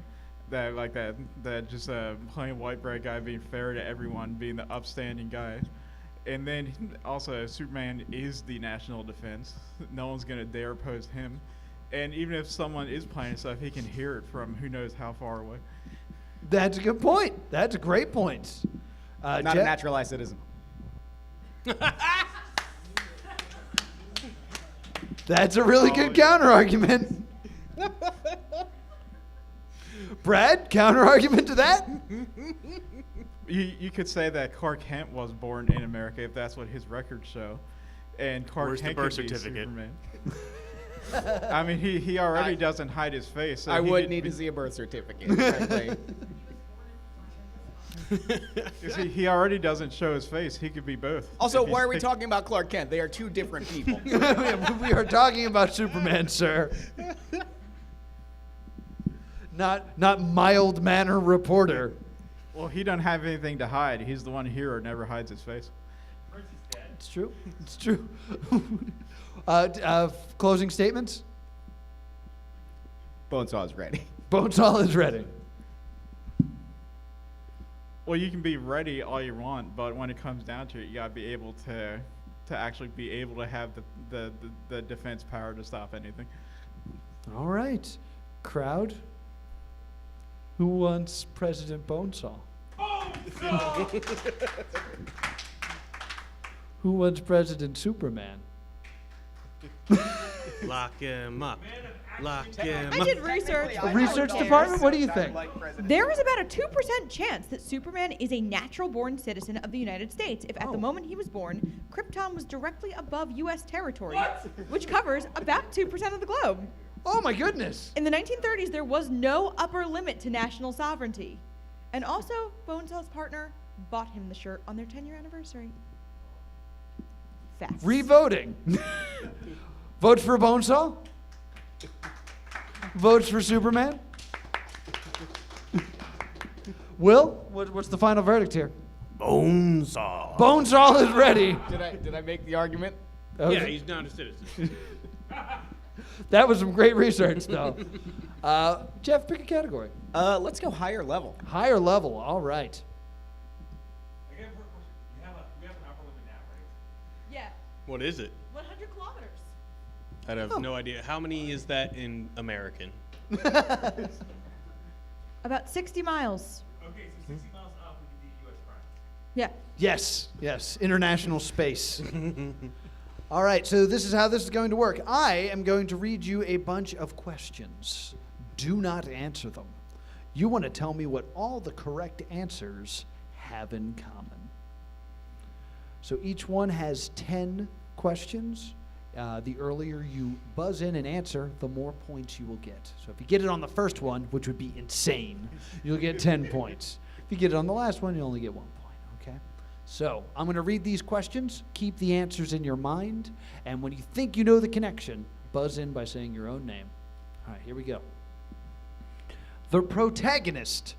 just a plain white bread guy being fair to everyone, being the upstanding guy. And then also Superman is the national defense. No one's gonna dare oppose him. And even if someone is playing stuff, he can hear it from who knows how far away. That's a good point. That's a great point. Not Jeff? a naturalized citizen. That's a really good counter argument. Brad, counter argument to that? You could say that Clark Kent was born in America if that's what his records show, and Clark Where's the Kent birth could be certificate? Superman. I mean, he already doesn't hide his face. So I he would could need be- to see a birth certificate, frankly. You see, he already doesn't show his face. He could be both. Also, If he's why are we picked- talking about Clark Kent? They are two different people. We are talking about Superman, sir. Not mild manner reporter. Well, he doesn't have anything to hide. He's the one here who never hides his face. It's true. It's true. Closing statements? Bonesaw is ready. Bonesaw is ready. Well, you can be ready all you want, but when it comes down to it, you gotta be able to actually be able to have the defense power to stop anything. All right. Crowd. Who wants President Bonesaw? Who wants President Superman? Lock him up. Lock him I up. did research. A research department? What do you think? There is about a 2% chance that Superman is a natural-born citizen of the United States if at the moment he was born, Krypton was directly above U.S. territory, which covers about 2% of the globe. Oh my goodness. In the 1930s, there was no upper limit to national sovereignty. And also, Bonesaw's partner bought him the shirt on their 10-year anniversary. Facts. Revoting. Votes for Bonesaw? Votes for Superman? Will, what's the final verdict here? Bonesaw. Bonesaw is ready. Did I make the argument? Yeah, he's not a citizen. That was some great research, though. Jeff, pick a category. Let's go higher level. Higher level. All right. Again, for a question, we have an upper limit now, right? Yeah, What is it? 100 kilometers. I have no idea. How many is that in American? About 60 miles. Okay, so 60 miles up would be U.S. France. Yeah. Yes. International space. All right, so this is how this is going to work. I am going to read you a bunch of questions. Do not answer them. You want to tell me what all the correct answers have in common. So each one has 10 questions. The earlier you buzz in and answer, the more points you will get. So if you get it on the first one, which would be insane, you'll get 10 points. If you get it on the last one, you only get 1 point, okay? So I'm going to read these questions. Keep the answers in your mind. And when you think you know the connection, buzz in by saying your own name. All right, here we go. The protagonist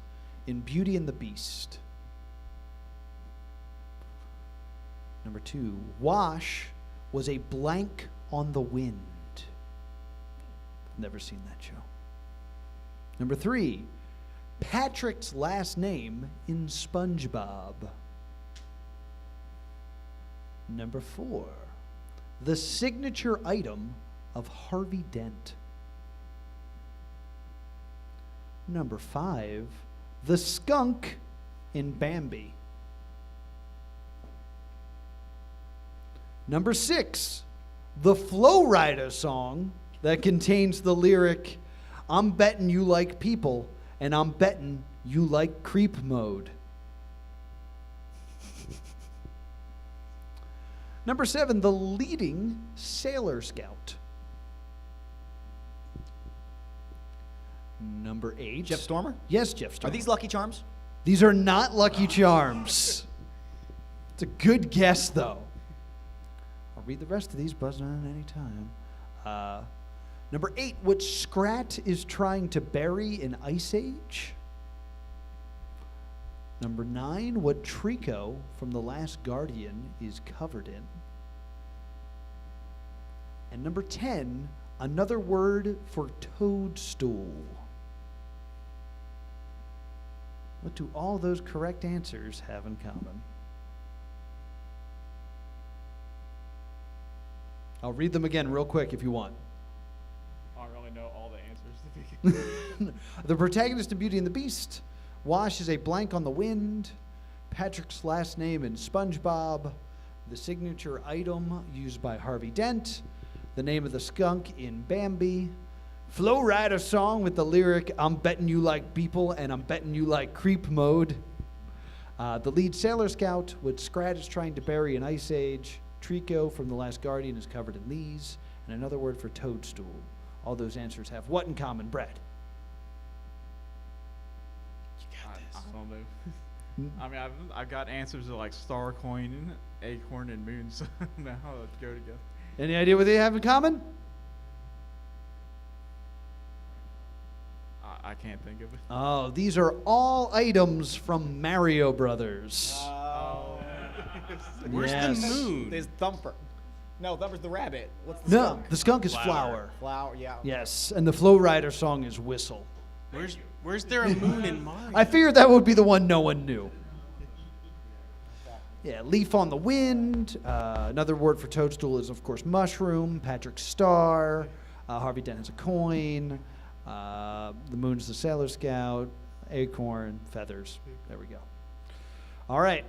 in Beauty and the Beast. Number 2, Wash was a blank on the wind. Never seen that show. Number 3, Patrick's last name in SpongeBob. Number 4, the signature item of Harvey Dent. Number 5, the skunk in Bambi. Number 6, the Flow Rider song that contains the lyric, "I'm betting you like people, and I'm betting you like creep mode." Number 7, the leading Sailor Scout. Number 8. Jeff Stormer? Yes, Jeff Are Stormer. these Lucky Charms? These are not Lucky Charms. It's a good guess, though. I'll read the rest of these, buzz on any time. Number 8, which Scrat is trying to bury in Ice Age. Number 9, what Trico from The Last Guardian is covered in. And number 10, another word for toadstool. What do all those correct answers have in common? I'll read them again real quick if you want. I don't really know all the answers to begin. The protagonist in Beauty and the Beast. Wash is a blank on the wind. Patrick's last name in SpongeBob. The signature item used by Harvey Dent. The name of the skunk in Bambi. Flow Rider song with the lyric, "I'm betting you like people and I'm betting you like creep mode." The lead Sailor Scout, which Scrat is trying to bury in Ice Age. Trico from The Last Guardian is covered in these. And another word for toadstool. All those answers have what in common, Brad? I don't know. I mean, I've got answers to like star coin, acorn, and moon, so now let's go together. Any idea what they have in common? I can't think of it. Oh, these are all items from Mario Brothers. Where's Yes. the moon? There's Thumper. No, Thumper's the rabbit. What's the No, skunk? the skunk is Flower. Flower. Flower, yeah. Yes, and the Flow Rider song is Whistle. Where's there a moon in Mario? I figured that would be the one no one knew. Yeah, Leaf on the Wind. Another word for toadstool is, of course, mushroom. Patrick's star. Harvey Dent has a coin. The moon's the Sailor Scout. Acorn, feathers. There we go. All right.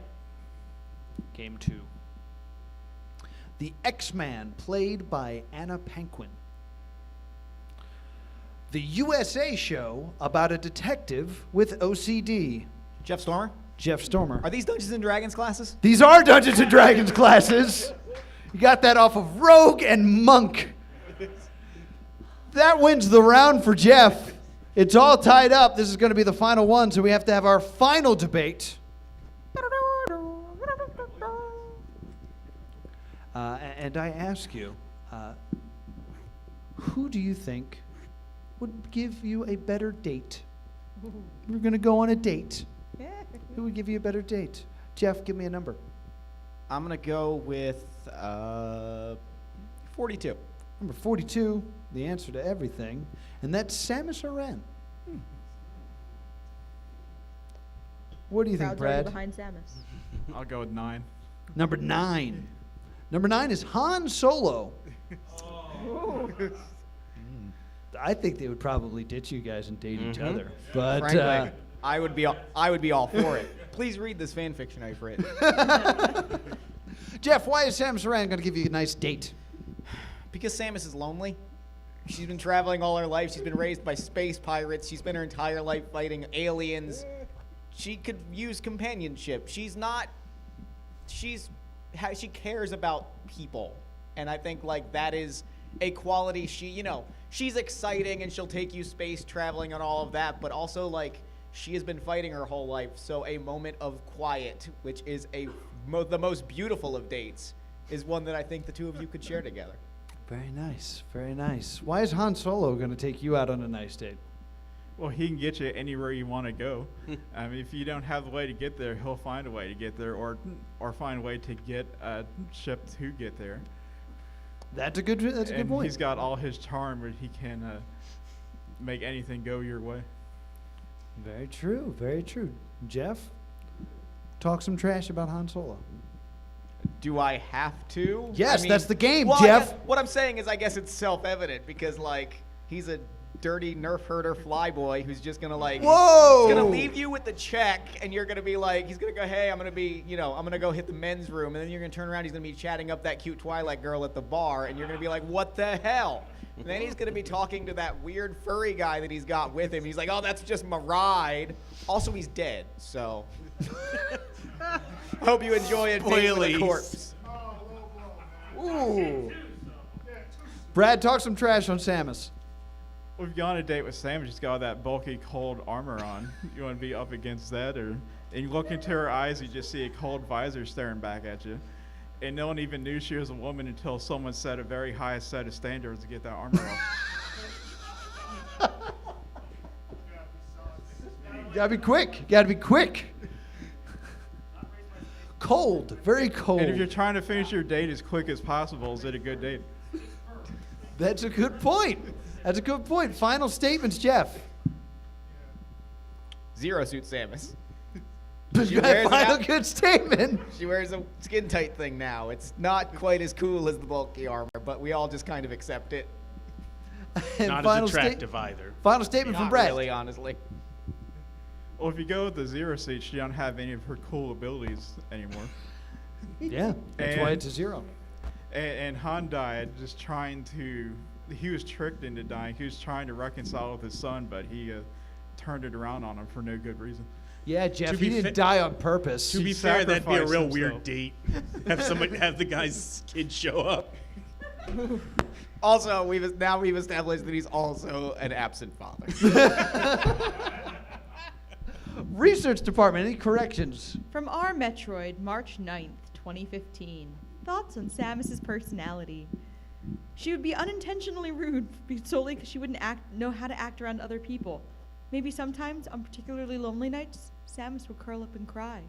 Game 2. The X-Man, played by Anna Paquin. The USA show about a detective with OCD. Jeff Stormer? Jeff Stormer. Are these Dungeons and Dragons classes? These are Dungeons and Dragons classes. You got that off of Rogue and Monk. That wins the round for Jeff. It's all tied up. This is going to be the final one, so we have to have our final debate. And I ask you, who do you think would give you a better date? We're going to go on a date. Who would give you a better date? Jeff, give me a number. I'm going to go with 42. Number 42, the answer to everything, and that's Samus Aran. What do you think, Crowd's already Brad? behind Samus. I'll go with 9. Number 9. Number 9 is Han Solo. I think they would probably ditch you guys and date each other. But Frankly, I would be all for it. Please read this fan fiction I've written. Jeff, why is Samus Aran going to give you a nice date? Because Samus is lonely. She's been traveling all her life. She's been raised by space pirates. She's spent her entire life fighting aliens. She could use companionship. She cares about people. And I think like that is a quality she's exciting and she'll take you space traveling and all of that, but also like she has been fighting her whole life. So a moment of quiet, which is the most beautiful of dates, is one that I think the two of you could share together. Very nice, very nice. Why is Han Solo going to take you out on a nice date? Well, he can get you anywhere you want to go. If you don't have the way to get there, he'll find a way to get there, or find a way to get a ship to get there. That's a good point. He's got all his charm where he can make anything go your way. Very true, very true. Jeff, talk some trash about Han Solo. Do I have to? Yes, that's the game, well, Jeff. What I'm saying is I guess it's self-evident because, like, he's a dirty nerf herder flyboy who's just going to, like, Whoa! He's going to leave you with the check, and you're going to be like, he's going to go, hey, I'm going to go hit the men's room, and then you're going to turn around, he's going to be chatting up that cute Twilight girl at the bar, and you're going to be like, what the hell? And then he's going to be talking to that weird furry guy that he's got with him. He's like, oh, that's just my ride. Also, he's dead, so... I hope you enjoy a date with a corpse. Ooh. Brad, talk some trash on Samus. Well, if you go on a date with Sam, she's got that bulky, cold armor on. You want to be up against that, and you look into her eyes, you just see a cold visor staring back at you. And no one even knew she was a woman until someone set a very high set of standards to get that armor off. Gotta be quick. Gotta be quick. Cold, very cold. And if you're trying to finish your date as quick as possible, is it a good date? That's a good point. That's a good point. Final statements, Jeff. Zero suit Samus. Final good statement. She wears a skin tight thing now. It's not quite as cool as the bulky armor, but we all just kind of accept it. And Not final as attractive either. Final statement from Not Brad. really, honestly. Well, if you go with the zero seat, she don't have any of her cool abilities anymore. Yeah, that's why And- it's a zero. And Han died just he was tricked into dying. He was trying to reconcile with his son, but he turned it around on him for no good reason. Yeah, Jeff, To he be didn't fa- die on purpose. To He be fair, that'd be a sacrificed real himself. weird date. Have the guy's kid show up. Also, we've established that he's also an absent father. Research department, any corrections? From our Metroid, March 9th, 2015. Thoughts on Samus's personality. She would be unintentionally rude solely because she wouldn't know how to act around other people. Maybe sometimes, on particularly lonely nights, Samus would curl up and cry.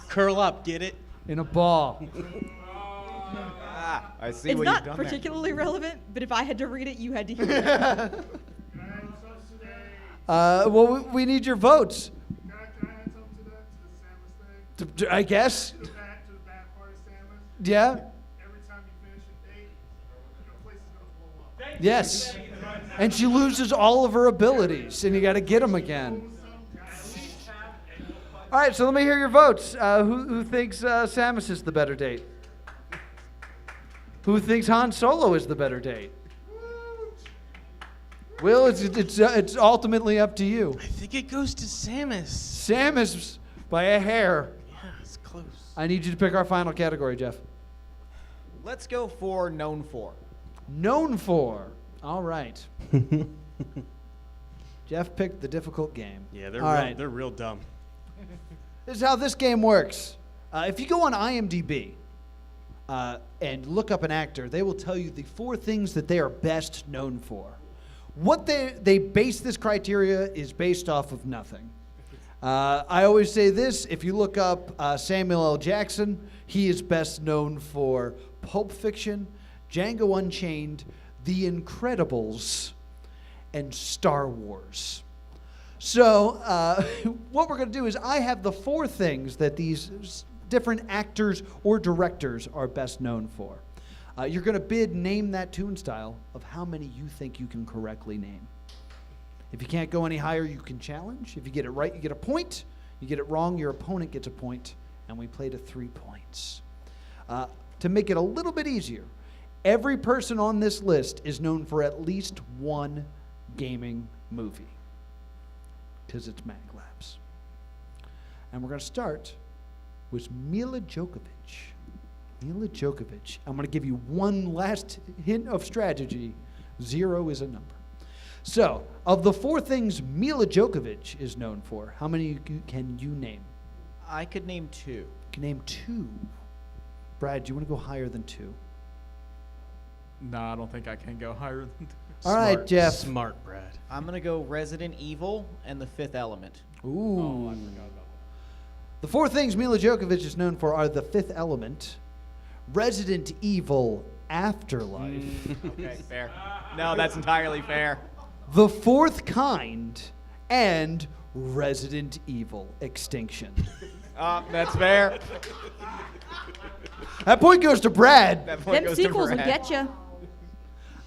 Curl up, get it? In a ball. I see It's what not you've done there. particularly relevant, but if I had to read it, you had to hear it. Well, we need your votes. Can I add something to that, to the Samus thing? I guess. To the bad part of Samus? Yeah. Every time you finish a date, your place is going to blow up. Yes. And she loses all of her abilities, and you got to get them again. All right, so let me hear your votes. Who thinks Samus is the better date? Who thinks Han Solo is the better date? Will, it's ultimately up to you. I think it goes to Samus. Samus by a hair. Yeah, it's close. I need you to pick our final category, Jeff. Let's go for known for. Known for. All right. Jeff picked the difficult game. Yeah, they're All real, right. they're real dumb. This is how this game works. If you go on IMDb and look up an actor, they will tell you the 4 things that they are best known for. What they base this criteria is based off of nothing. I always say this, if you look up Samuel L. Jackson, he is best known for Pulp Fiction, Django Unchained, The Incredibles, and Star Wars. So what we're going to do is I have the 4 things that these different actors or directors are best known for. You're going to bid name that tune style of how many you think you can correctly name. If you can't go any higher, you can challenge. If you get it right, you get a point. You get it wrong, your opponent gets a point, and we play to 3 points. To make it a little bit easier, every person on this list is known for at least one gaming movie, because it's MAGLabs. And we're going to start with Mila Djokovic. Mila Djokovic. I'm going to give you one last hint of strategy. 0 is a number. So, of the 4 things Mila Djokovic is known for, how many can you name? I could name 2. You can name 2. Brad, do you want to go higher than 2? No, I don't think I can go higher than All right, Jeff. Smart, Brad. I'm going to go Resident Evil and The Fifth Element. Ooh. Oh, I forgot about The 4 things Mila Djokovic is known for are The Fifth Element, Resident Evil Afterlife, Okay, fair. No, that's entirely fair. The Fourth Kind, and Resident Evil Extinction. That's fair. That point goes to Brad. That point Them goes to sequels will Brad. get you.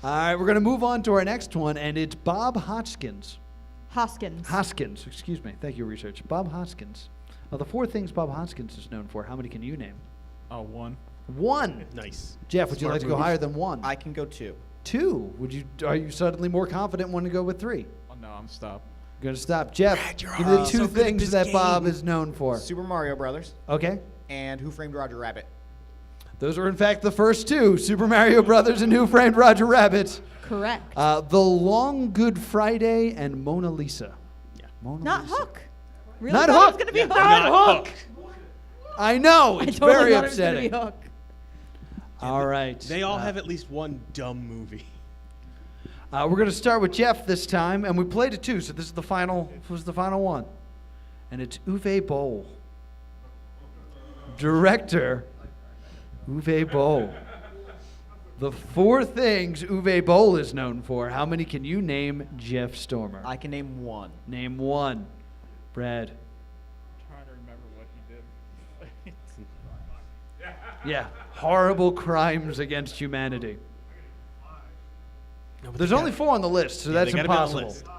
All right, we're going to move on to our next one, and it's Bob Hoskins. Hoskins. Hoskins, excuse me. Thank you, research. Bob Hoskins. Of the 4 things Bob Hoskins is known for, how many can you name? it. 1. 1. Nice. Jeff, would you Smart like to go move. higher than 1? I can go 2. 2. Are you suddenly more confident wanting to go with 3? Oh, no, I'm stopped. Going to stop. Jeff, give me the 2 things that Bob is known for. Super Mario Brothers Okay. and Who Framed Roger Rabbit. Those are, in fact, the first 2, Super Mario Brothers and Who Framed Roger Rabbit. Correct. The Long Good Friday and Mona Lisa. Yeah. Mona Not Lisa. Hook. Really Not thought Hook. it was going to be Hook. Not Hook. I know. I It's totally very thought it was gonna upsetting. be Hook. All right. They all have at least one dumb movie. We're going to start with Jeff this time, and we played it 2, so this is the final. This was the final one, and it's Uwe Boll. Director, Uwe Boll. The 4 things Uwe Boll is known for. How many can you name, Jeff Stormer? I can name 1. Name 1. Brad. Trying to remember what he did. Yeah. Horrible crimes against humanity. No, but There's they only gotta- 4 on the list, so yeah, that's they gotta be on the impossible.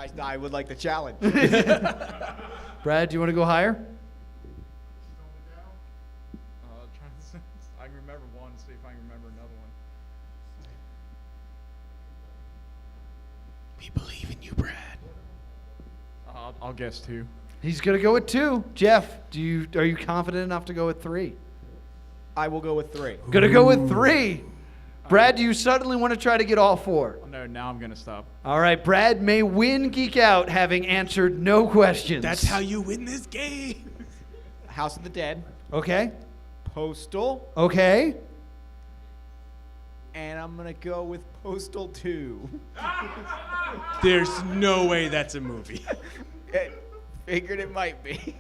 list. I would like the challenge. Brad, do you want to go higher? I can remember 1, see if I can remember another one. We believe in you, Brad. I'll guess 2. He's going to go with 2. Jeff, are you confident enough to go with 3? I will go with 3. Going to go with 3. Brad, do you suddenly want to try to get all 4? Oh, no, now I'm going to stop. All right, Brad may win Geek Out having answered no questions. That's how you win this game. House of the Dead, Okay. Postal, Okay. and I'm going to go with Postal 2. There's no way that's a movie. Figured it might be.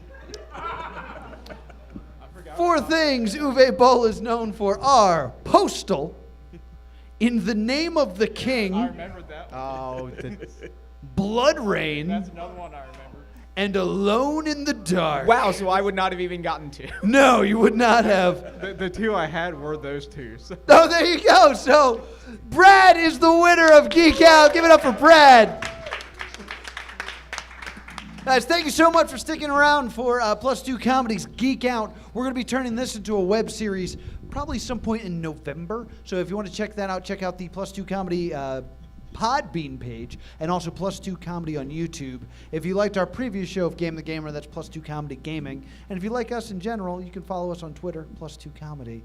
4 things Uwe Boll is known for are Postal, In the Name of the I King, remembered that one. Oh, Blood Rain, That's another one I remember. and Alone in the Dark. wow, so I would not have even gotten 2. No, you would not have. The 2 I had were those 2. So. Oh, there you go. So, Brad is the winner of Geek Out. Give it up for Brad. Guys, thank you so much for sticking around for Plus 2 Comedy's Geek Out. We're going to be turning this into a web series probably some point in November. So if you want to check that out, check out the Plus 2 Comedy Podbean page and also Plus 2 Comedy on YouTube. If you liked our previous show of Game the Gamer, that's Plus 2 Comedy Gaming. And if you like us in general, you can follow us on Twitter, Plus 2 Comedy.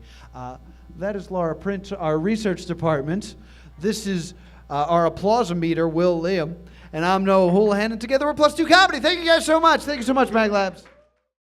That is Laura Prince, our research department. This is our applause-meter, Will Liam. And I'm Noah Houlihan, and together we're Plus 2 Comedy. Thank you guys so much. Thank you so much, MAGLabs.